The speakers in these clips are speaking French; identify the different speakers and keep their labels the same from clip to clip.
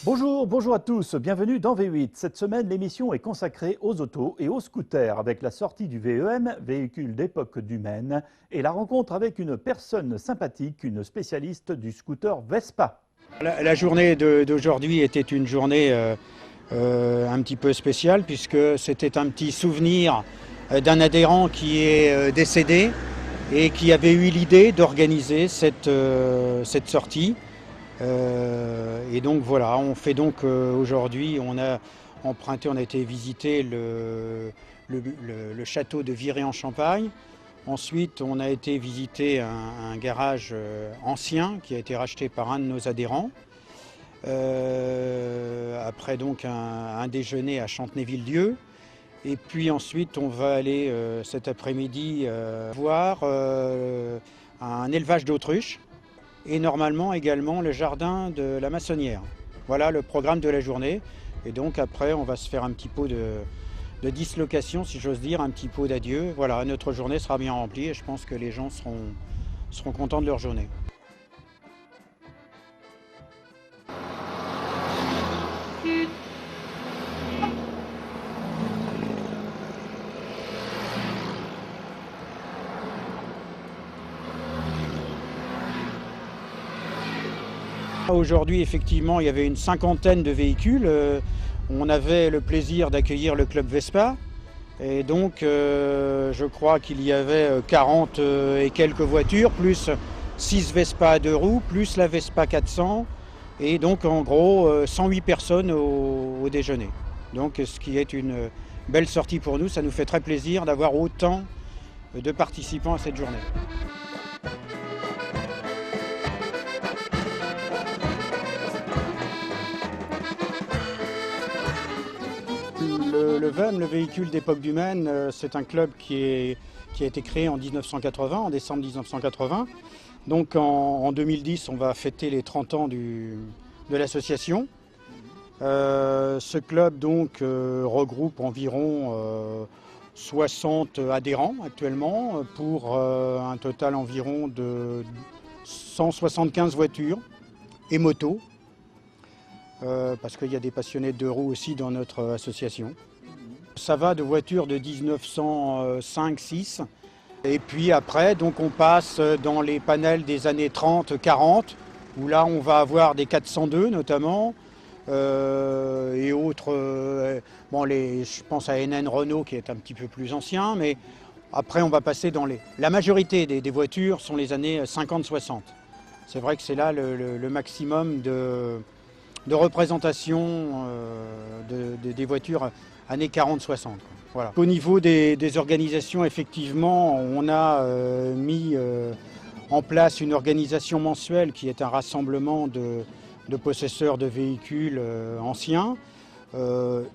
Speaker 1: Bonjour, bonjour à tous, bienvenue dans V8. Cette semaine, l'émission est consacrée aux autos et aux scooters avec la sortie du VEM, véhicule d'époque du Maine, et la rencontre avec une personne sympathique, une spécialiste du scooter Vespa.
Speaker 2: La journée d'aujourd'hui était une journée un petit peu spéciale puisque c'était un petit souvenir d'un adhérent qui est décédé et qui avait eu l'idée d'organiser cette sortie. Et donc voilà, on fait donc aujourd'hui, on a emprunté, on a été visiter le château de Viré-en-Champagne. Ensuite, on a été visiter un garage ancien qui a été racheté par un de nos adhérents. Après donc un déjeuner à Chantenay-Villedieu. Et puis ensuite, on va aller cet après-midi voir un élevage d'autruches et normalement également le jardin de la Maçonnière. Voilà le programme de la journée. Et donc après, on va se faire un petit pot de dislocation, si j'ose dire, un petit pot d'adieu. Voilà, notre journée sera bien remplie et je pense que les gens seront contents de leur journée. Aujourd'hui, effectivement, il y avait une cinquantaine de véhicules. On avait le plaisir d'accueillir le club Vespa. Et donc, je crois qu'il y avait 40 et quelques voitures, plus 6 Vespa à deux roues, plus la Vespa 400. Et donc, en gros, 108 personnes au déjeuner. Donc, ce qui est une belle sortie pour nous. Ça nous fait très plaisir d'avoir autant de participants à cette journée. Le VEM, le véhicule d'époque du Maine, c'est un club qui a été créé en 1980, en décembre 1980. Donc en 2010, on va fêter les 30 ans de l'association. Ce club donc regroupe environ 60 adhérents actuellement pour un total environ de 175 voitures et motos. Parce qu'il y a des passionnés de deux roues aussi dans notre association. Ça va de voitures de 1905-6 et puis après donc on passe dans les panels des années 30-40 où là on va avoir des 402 notamment et autres, je pense à NN Renault qui est un petit peu plus ancien, mais après on va passer dans la majorité des voitures sont les années 50-60. C'est vrai que c'est là le maximum de représentation des voitures années 40-60. Voilà. Au niveau des organisations, effectivement, on a mis en place une organisation mensuelle qui est un rassemblement de possesseurs de véhicules anciens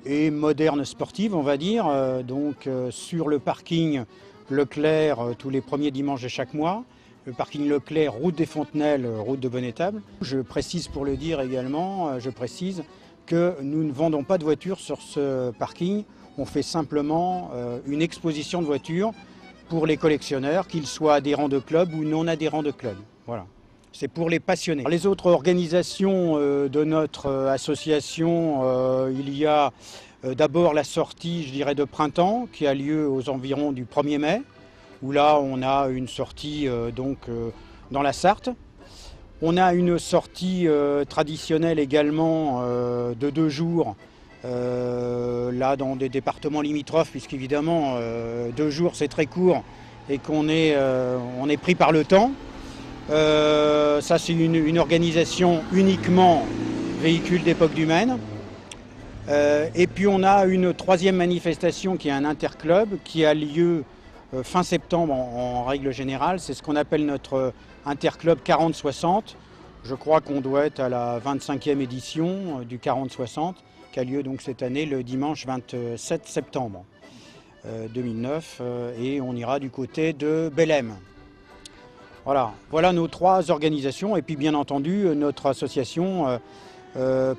Speaker 2: et modernes sportives, on va dire. Donc sur le parking Leclerc tous les premiers dimanches de chaque mois. Le parking Leclerc, route des Fontenelles, route de Bonne-Étable. Je précise pour le dire également, je précise que nous ne vendons pas de voitures sur ce parking. On fait simplement une exposition de voitures pour les collectionneurs, qu'ils soient adhérents de club ou non adhérents de club. Voilà. C'est pour les passionnés. Les autres organisations de notre association, il y a d'abord la sortie, je dirais, de printemps qui a lieu aux environs du 1er mai. Où là on a une sortie dans la Sarthe. On a une sortie traditionnelle également de 2 jours, là dans des départements limitrophes, puisqu'évidemment 2 jours c'est très court et qu'on est pris par le temps. Ça c'est une organisation uniquement véhicule d'époque du Maine. Et puis on a une troisième manifestation qui est un interclub qui a lieu fin septembre en règle générale. C'est ce qu'on appelle notre interclub 40-60. Je crois qu'on doit être à la 25e édition du 40-60 qui a lieu donc cette année le dimanche 27 septembre 2009 et on ira du côté de Bellem. Voilà nos 3 organisations et puis bien entendu notre association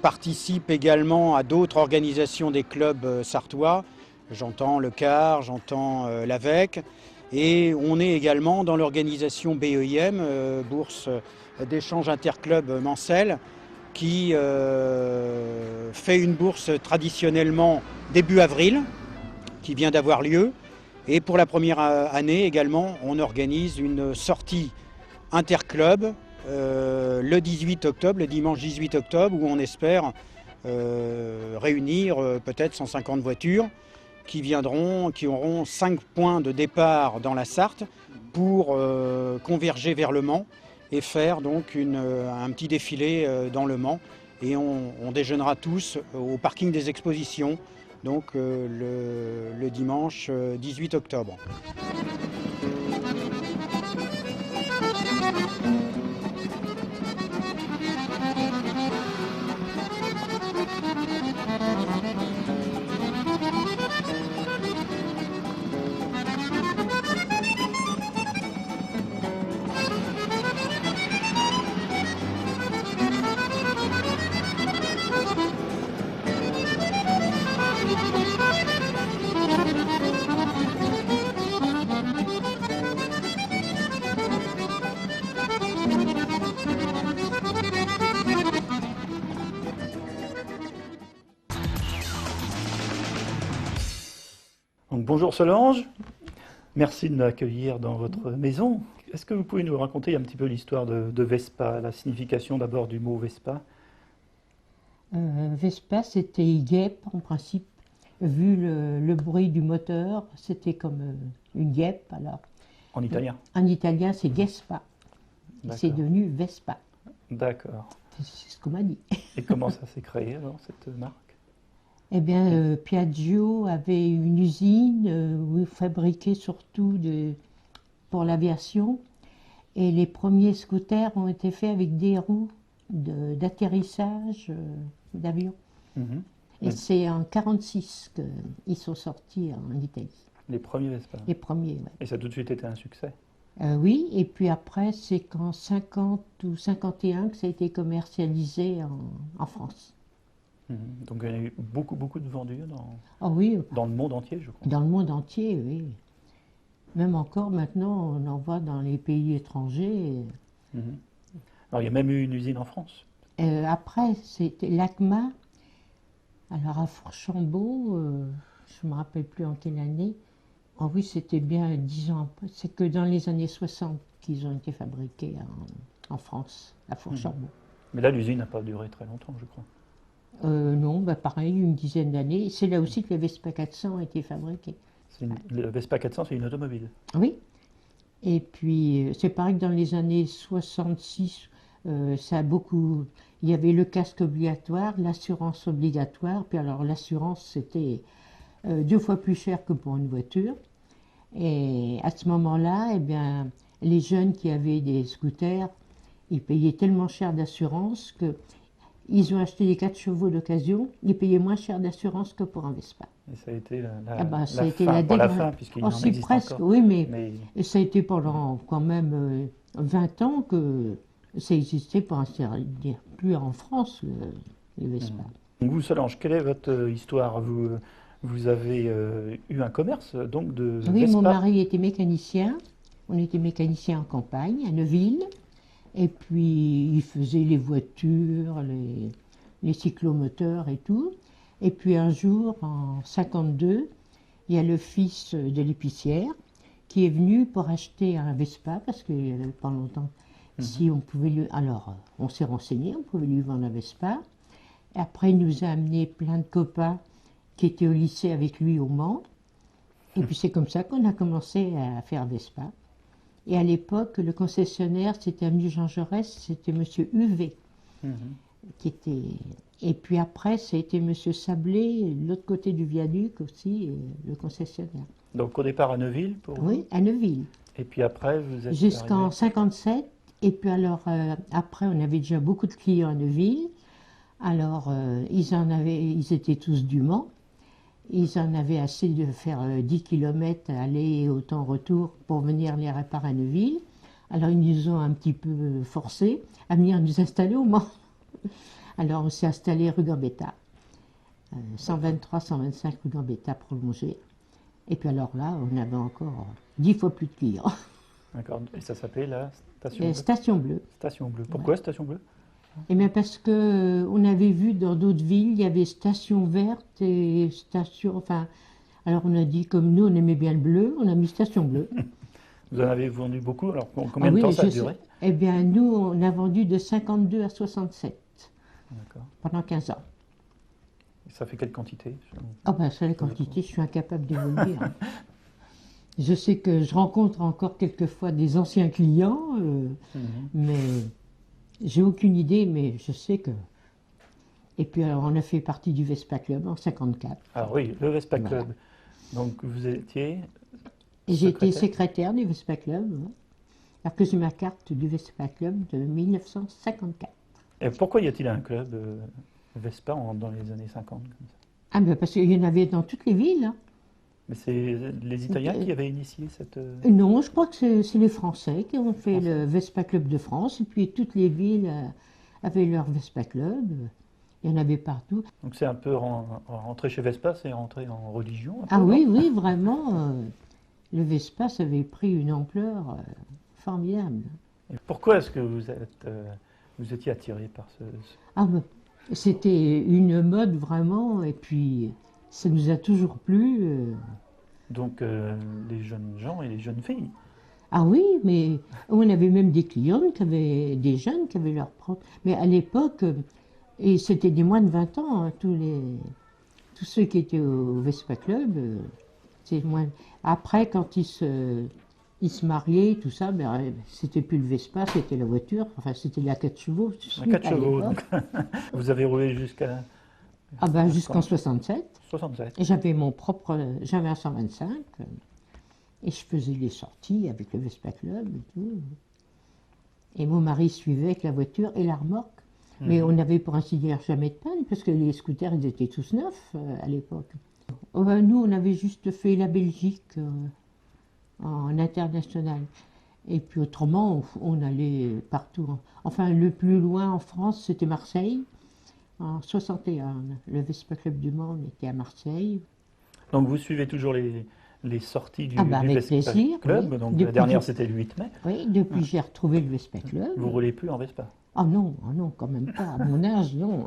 Speaker 2: participe également à d'autres organisations des clubs sartois. J'entends le CAR, j'entends l'AVEC et on est également dans l'organisation BEIM, Bourse d'échange interclub Mancel, qui fait une bourse traditionnellement début avril, qui vient d'avoir lieu. Et pour la première année également, on organise une sortie interclub le 18 octobre, le dimanche 18 octobre, où on espère réunir peut-être 150 voitures qui auront 5 points de départ dans la Sarthe pour converger vers Le Mans et faire donc un petit défilé dans Le Mans. Et on déjeunera tous au parking des expositions, donc le dimanche 18 octobre.
Speaker 1: Donc, bonjour Solange, merci de m'accueillir dans votre maison. Est-ce que vous pouvez nous raconter un petit peu l'histoire de Vespa, la signification d'abord du mot Vespa?
Speaker 3: Vespa, c'était guêpe en principe. Vu le bruit du moteur, c'était comme une guêpe. Alors,
Speaker 1: En italien?
Speaker 3: en italien, c'est Gespa. C'est
Speaker 1: D'accord.
Speaker 3: devenu Vespa.
Speaker 1: D'accord.
Speaker 3: C'est ce qu'on m'a dit.
Speaker 1: Et comment ça s'est créé alors, cette marque?
Speaker 3: Eh bien, Piaggio avait une usine où il fabriquait surtout pour l'aviation. Et les premiers scooters ont été faits avec des roues d'atterrissage d'avion.
Speaker 1: Mhm.
Speaker 3: Et c'est en 1946 qu'ils sont sortis en Italie.
Speaker 1: Les premiers Vespa.
Speaker 3: Les premiers, ouais.
Speaker 1: Et ça a tout de suite été un succès.
Speaker 3: Oui, et puis après, c'est qu'en 50 ou 51 que ça a été commercialisé en France.
Speaker 1: Mhm. Donc il y a eu beaucoup de vendus
Speaker 3: Ah oui,
Speaker 1: dans le monde entier, je crois.
Speaker 3: dans le monde entier, oui. Même encore maintenant, on en voit dans les pays étrangers.
Speaker 1: Mhm. Alors il y a même eu une usine en France.
Speaker 3: Après, c'était l'ACMA. Alors à Fourchambault, je ne me rappelle plus en quelle année. Ah oui, c'était bien 10 ans après. C'est que dans les années 60 qu'ils ont été fabriqués en France, à Fourchambault.
Speaker 1: Mais là, l'usine n'a pas duré très longtemps, je crois.
Speaker 3: Non, bah pareil, une dizaine d'années. C'est là aussi que le Vespa 400 a été fabriqué.
Speaker 1: Le Vespa 400, c'est une automobile.
Speaker 3: Oui. Et puis, c'est pareil que dans les années 66, ça a beaucoup... Il y avait le casque obligatoire, l'assurance obligatoire. Puis alors, l'assurance, c'était 2 fois plus cher que pour une voiture. Et à ce moment-là, eh bien, les jeunes qui avaient des scooters, ils payaient tellement cher d'assurance que ils ont acheté des 4 chevaux d'occasion, ils payaient moins cher d'assurance que pour un Vespa.
Speaker 1: Et ça a été
Speaker 3: Ça a été
Speaker 1: fin,
Speaker 3: la
Speaker 1: pas la
Speaker 3: dégradation.
Speaker 1: fin, puisqu'il
Speaker 3: Oh,
Speaker 1: en
Speaker 3: si,
Speaker 1: existe
Speaker 3: presque,
Speaker 1: encore.
Speaker 3: oui, mais
Speaker 1: Mais
Speaker 3: ça a été pendant quand même 20 ans que ça existait, pour ainsi dire, plus en France, le Vespa.
Speaker 1: donc vous, Solange, quelle est votre histoire? Vous avez eu un commerce donc de
Speaker 3: Oui,
Speaker 1: Vespa.
Speaker 3: mon mari était mécanicien. On était mécanicien en campagne, à Neuville. Et puis, il faisait les voitures, les cyclomoteurs et tout. Et puis, un jour, en 52, il y a le fils de l'épicière qui est venu pour acheter un Vespa, parce qu'il n'y avait pas longtemps. Si on pouvait lui... Alors, on s'est renseigné, on pouvait lui vendre un Vespa. Et après, il nous a amené plein de copains qui étaient au lycée avec lui au Mans. Et puis, c'est comme ça qu'on a commencé à faire Vespa. Et à l'époque, le concessionnaire, c'était avenue Jean Jaurès, c'était monsieur UV, qui était... Et puis après, ça a été monsieur Sablé, de l'autre côté du viaduc aussi, le concessionnaire.
Speaker 1: Donc au départ à Neuville pour vous.
Speaker 3: Oui, à Neuville.
Speaker 1: Et puis après, vous êtes
Speaker 3: Jusqu'en
Speaker 1: arrivé.
Speaker 3: 57. Et puis alors, après, on avait déjà beaucoup de clients à Neuville. Alors, ils étaient tous du Mans. Ils en avaient assez de faire 10 km aller et autant retour pour venir les réparer à Neuville. Alors ils nous ont un petit peu forcés à venir nous installer au Mans. Alors on s'est installé rue Gambetta, 123-125 rue Gambetta prolongée. Et puis alors là, on avait encore 10 fois plus de clients.
Speaker 1: D'accord. Et ça s'appelait la Station Bleue.
Speaker 3: Station Bleue.
Speaker 1: Station Bleue. Pourquoi Station Bleue?
Speaker 3: Eh bien parce que on avait vu dans d'autres villes, il y avait station verte et station. Enfin, alors on a dit comme nous on aimait bien le bleu, on a mis station bleue.
Speaker 1: Vous en avez vendu beaucoup, alors
Speaker 3: Ah
Speaker 1: combien de temps
Speaker 3: oui,
Speaker 1: ça a
Speaker 3: je sais.
Speaker 1: duré?
Speaker 3: Eh bien nous on a vendu de 52 à 67
Speaker 1: D'accord.
Speaker 3: pendant 15 ans.
Speaker 1: Et ça fait quelle quantité?
Speaker 3: Ah ben ça, la quantité, je suis incapable de vous le dire. Je sais que je rencontre encore quelquefois des anciens clients, mais j'ai aucune idée, mais je sais que. Et puis alors on a fait partie du Vespa Club en 54.
Speaker 1: Ah oui, le Vespa
Speaker 3: Voilà.
Speaker 1: Club. Donc vous étiez
Speaker 3: Et j'ai été
Speaker 1: secrétaire?
Speaker 3: secrétaire du Vespa Club, alors que j'ai ma carte du Vespa Club de 1954.
Speaker 1: Et pourquoi y a-t-il un club Vespa dans les années 50 comme ça?
Speaker 3: Ah ben parce qu'il y en avait dans toutes les villes, hein.
Speaker 1: Mais c'est les Italiens qui avaient initié cette...
Speaker 3: Non, je crois que c'est les Français qui ont fait
Speaker 1: Français.
Speaker 3: le Vespa Club de France, et puis toutes les villes avaient leur Vespa Club. Il y en avait partout.
Speaker 1: Donc c'est un peu rentrer chez Vespa, c'est rentrer en religion un peu,
Speaker 3: Ah
Speaker 1: non?
Speaker 3: oui, oui, vraiment, le Vespa, ça avait pris une ampleur formidable.
Speaker 1: Et pourquoi est-ce que vous étiez attiré par
Speaker 3: Ah ben, c'était une mode vraiment, et puis ça nous a toujours plu.
Speaker 1: Donc les jeunes gens et les jeunes filles?
Speaker 3: Ah oui, mais on avait même des clientes des jeunes qui avaient leur propre. Mais à l'époque, et c'était des moins de 20 ans, hein, tous ceux qui étaient au Vespa Club, c'est moins. Après, quand ils se mariaient, tout ça, ben, c'était plus le Vespa, c'était la voiture, enfin c'était la 4 chevaux.
Speaker 1: À 4
Speaker 3: à
Speaker 1: chevaux.
Speaker 3: l'époque.
Speaker 1: Donc, vous avez roulé jusqu'à
Speaker 3: Ah ben jusqu'en 67.
Speaker 1: 67.
Speaker 3: Et j'avais un 125, et je faisais des sorties avec le Vespa Club et tout. Et mon mari suivait avec la voiture et la remorque. Mais on n'avait pour ainsi dire jamais de panne, parce que les scooters, ils étaient tous neufs à l'époque. Oh ben, nous, on avait juste fait la Belgique en international. Et puis autrement, on allait partout. Enfin, le plus loin en France, c'était Marseille. En 61, le Vespa Club du Mans, on était à Marseille.
Speaker 1: Donc vous suivez toujours les sorties du,
Speaker 3: Ah bah
Speaker 1: du
Speaker 3: avec
Speaker 1: Vespa
Speaker 3: plaisir,
Speaker 1: Club.
Speaker 3: oui.
Speaker 1: Donc la
Speaker 3: Depuis
Speaker 1: dernière
Speaker 3: que-
Speaker 1: c'était le 8 mai.
Speaker 3: Oui, depuis que j'ai retrouvé le Vespa Club.
Speaker 1: Vous roulez plus en Vespa.
Speaker 3: Ah non, quand même pas. À mon âge, non.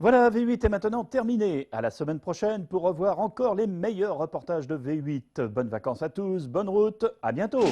Speaker 1: Voilà, V8 est maintenant terminé. À la semaine prochaine pour revoir encore les meilleurs reportages de V8. Bonnes vacances à tous, bonne route, à bientôt.